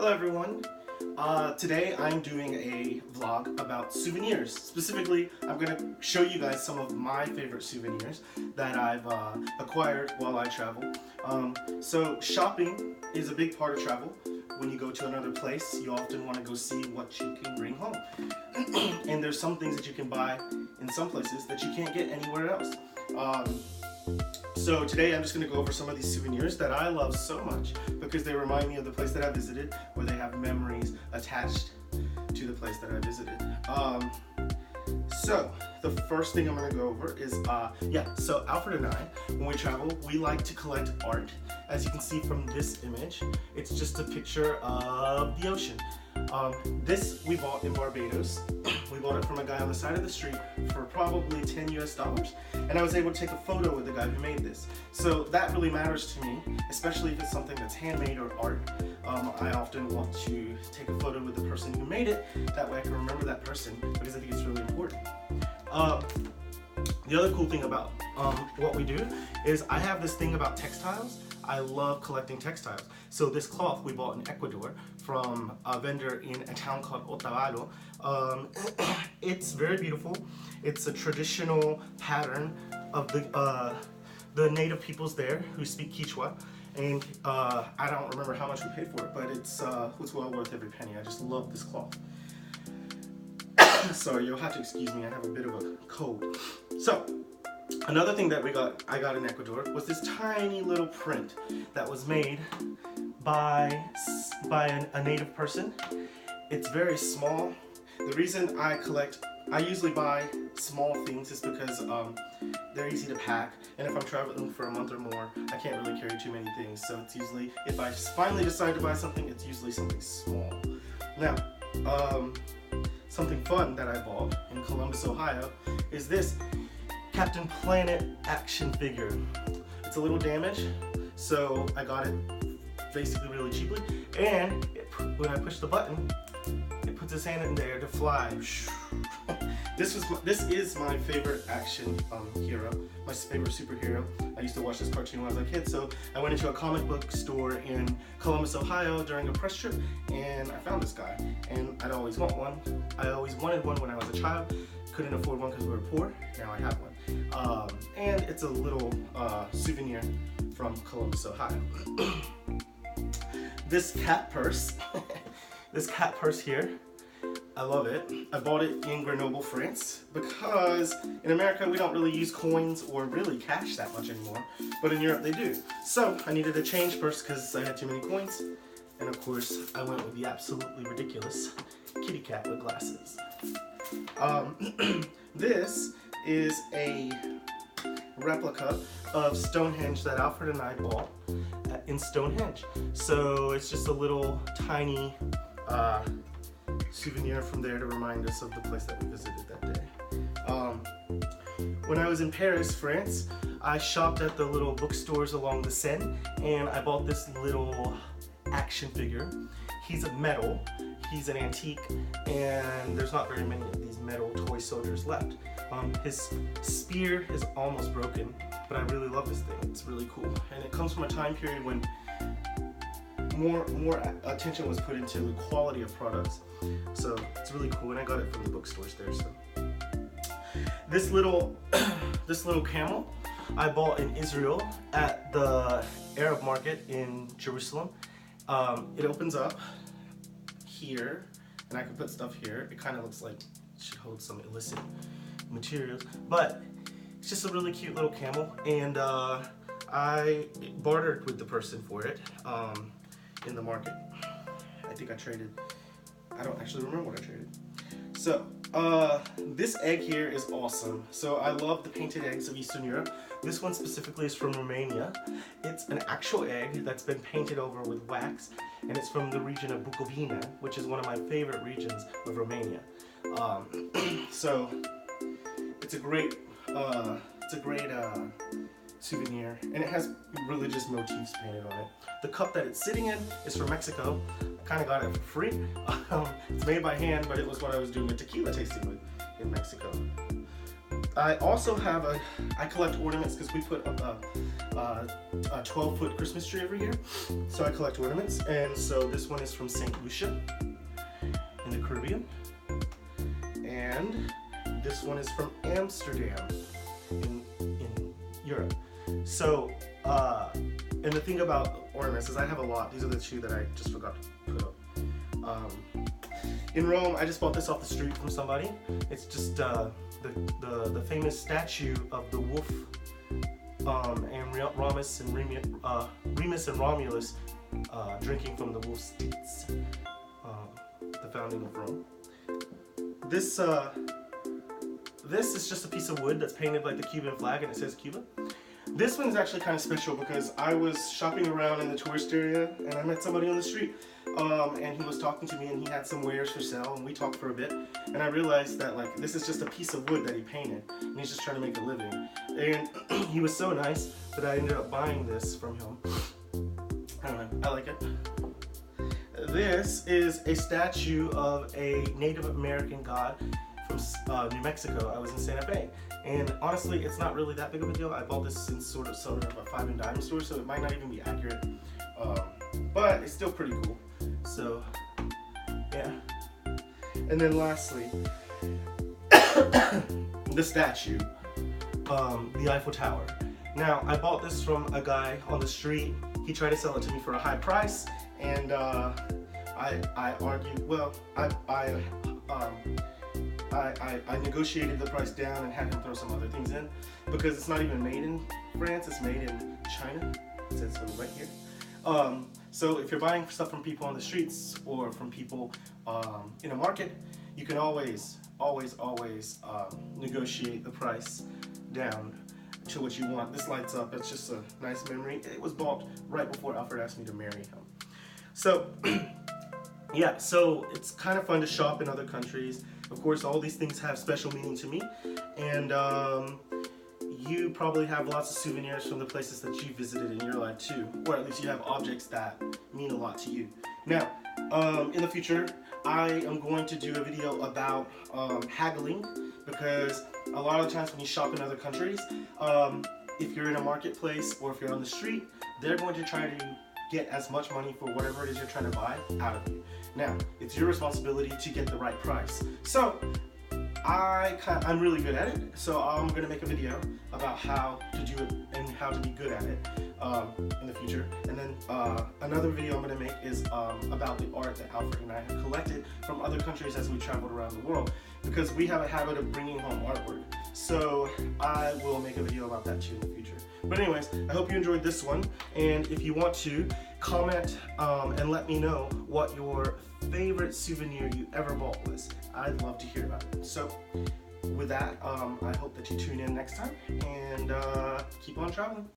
Hello everyone. Today I'm doing a vlog about souvenirs. Specifically, I'm going to show you guys some of my favorite souvenirs that I've acquired while I travel. So shopping is a big part of travel. When you go to another place, you often want to go see what you can bring home. And there's some things that you can buy in some places that you can't get anywhere else. So today I'm just going to go over some of these souvenirs that I love so much because they remind me of the place that I visited, or they have memories attached to the place that I visited. So the first thing I'm going to go over is, so Alfred and I, when we travel, we like to collect art. As you can see from this image, it's just a picture of the ocean. This we bought in Barbados. We bought it from a guy on the side of the street for probably $10 US, and I was able to take a photo with the guy who made this. So that really matters to me, especially if it's something that's handmade or art. I often want to take a photo with the person who made it. That way I can remember that person because I think it's really important. The other cool thing about what we do is I have this thing about textiles. I love collecting textiles. So this cloth we bought in Ecuador from a vendor in a town called Otavalo. It's very beautiful. It's a traditional pattern of the native peoples there who speak Quechua. And I don't remember how much we paid for it, but it's well worth every penny. I just love this cloth. Sorry, you'll have to excuse me, I have a bit of a cold. So, another thing that I got in Ecuador was this tiny little print that was made by a native person. It's very small. The reason I usually buy small things is because they're easy to pack, and if I'm traveling for a month or more, I can't really carry too many things. So it's usually, if I finally decide to buy something, it's usually something small. Now, something fun that I bought in Columbus, Ohio is this Captain Planet action figure. It's a little damaged, so I got it basically really cheaply, and when I push the button, it puts his hand in there to fly. This is my favorite action hero, my favorite superhero. I used to watch this cartoon when I was a kid, so I went into a comic book store in Columbus, Ohio during a press trip, and I found this guy, and I'd always want one. I always wanted one when I was a child. Couldn't afford one because we were poor. Now I have one. And it's a little souvenir from Columbus, Ohio. This cat purse, this cat purse here, I love it. I bought it in Grenoble, France, because in America we don't really use coins or really cash that much anymore, but in Europe they do. So I needed a change purse because I had too many coins, and of course I went with the absolutely ridiculous kitty cat with glasses. This is a replica of Stonehenge that Alfred and I bought in Stonehenge. So it's just a little tiny souvenir from there to remind us of the place that we visited that day. When I was in Paris, France, I shopped at the little bookstores along the Seine, and I bought this little action figure. He's of metal, he's an antique, and there's not very many of these metal toy soldiers left. His spear is almost broken, but I really love this thing. It's really cool, and it comes from a time period when more attention was put into the quality of products. So it's really cool, and I got it from the bookstores there. So this little camel I bought in Israel at the Arab market in Jerusalem. It opens up here, and I can put stuff here. It kind of looks like it should hold some illicit materials, but it's just a really cute little camel, and I bartered with the person for it in the market. I think I traded, I don't actually remember what I traded. So this egg here is awesome. So I love the painted eggs of Eastern Europe. This one specifically is from Romania. It's an actual egg that's been painted over with wax, and it's from the region of Bukovina, which is one of my favorite regions of Romania. So it's a great souvenir, and it has religious motifs painted on it. The cup that it's sitting in is from Mexico. I kind of got it for free. It's made by hand, but it was what I was doing a tequila tasting with in Mexico. I also have I collect ornaments because we put up a 12-foot Christmas tree every year. So I collect ornaments, and so this one is from St. Lucia in the Caribbean. And this one is from Amsterdam in Europe. So, and the thing about ornaments is I have a lot. These are the two that I just forgot to put up. In Rome, I just bought this off the street from somebody. It's just the famous statue of the wolf and Remus and Romulus drinking from the wolf's teats. The founding of Rome. This is just a piece of wood that's painted like the Cuban flag, and it says Cuba. This one's actually kind of special because I was shopping around in the tourist area and I met somebody on the street, and he was talking to me, and he had some wares for sale, and we talked for a bit, and I realized that like this is just a piece of wood that he painted, and he's just trying to make a living. And he was so nice that I ended up buying this from him. I don't know, I like it. This is a statue of a Native American god from New Mexico. I was in Santa Fe, and honestly, it's not really that big of a deal. I bought this in sort of a 5 and dime store, so it might not even be accurate, but it's still pretty cool. So, yeah. And then lastly, the statue, the Eiffel Tower. Now, I bought this from a guy on the street. He tried to sell it to me for a high price, and I argued. Well, I negotiated the price down and had him throw some other things in because it's not even made in France. It's made in China. It says so right here. So if you're buying stuff from people on the streets or from people in a market, you can always negotiate the price down to what you want. This lights up. It's just a nice memory. It was bought right before Alfred asked me to marry him. So yeah, so it's kind of fun to shop in other countries. Of course, all these things have special meaning to me, and you probably have lots of souvenirs from the places that you visited in your life too, or at least you have objects that mean a lot to you. Now, in the future, I am going to do a video about haggling, because a lot of the times when you shop in other countries, if you're in a marketplace or if you're on the street, they're going to try to get as much money for whatever it is you're trying to buy out of you. Now, it's your responsibility to get the right price. So, I'm really good at it, so I'm going to make a video about how to do it and how to be good at it in the future. And then another video I'm going to make is about the art that Alfred and I have collected from other countries as we traveled around the world, because we have a habit of bringing home artwork. So I will make a video about that too in the future. But anyways, I hope you enjoyed this one, and if you want to, comment and let me know what your favorite souvenir you ever bought was. I'd love to hear about it. So with that, I hope that you tune in next time, and keep on traveling.